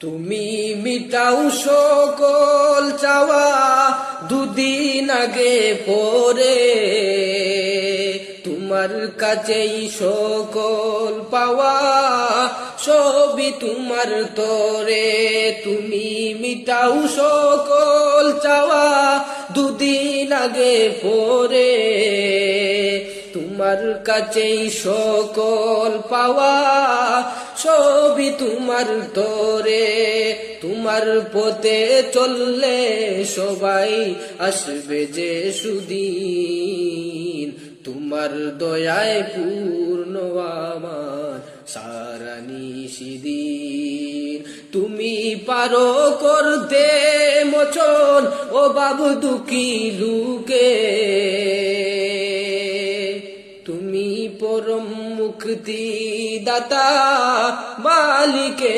তুমি মিটাও সকল চাওয়া দুদিন আগে পরে, তোমার কাছেই সকল পাওয়া সবই তোমার তরে। তুমি মিটাও সকল চাওয়া দুদিন আগে পরে, তোমার কাছেই সকল পাওয়া সবই তোমার তরে। তোমার পথে চললে সবাই আসবে যে সুদিন, তোমার দয়ায় পূর্ণ আমার সারা নিশিদিন। তুমি পারো করতে মোচন ও বাবু দুঃখী লুকে, তুমি পরম মুক্তি দাতা মালিকে।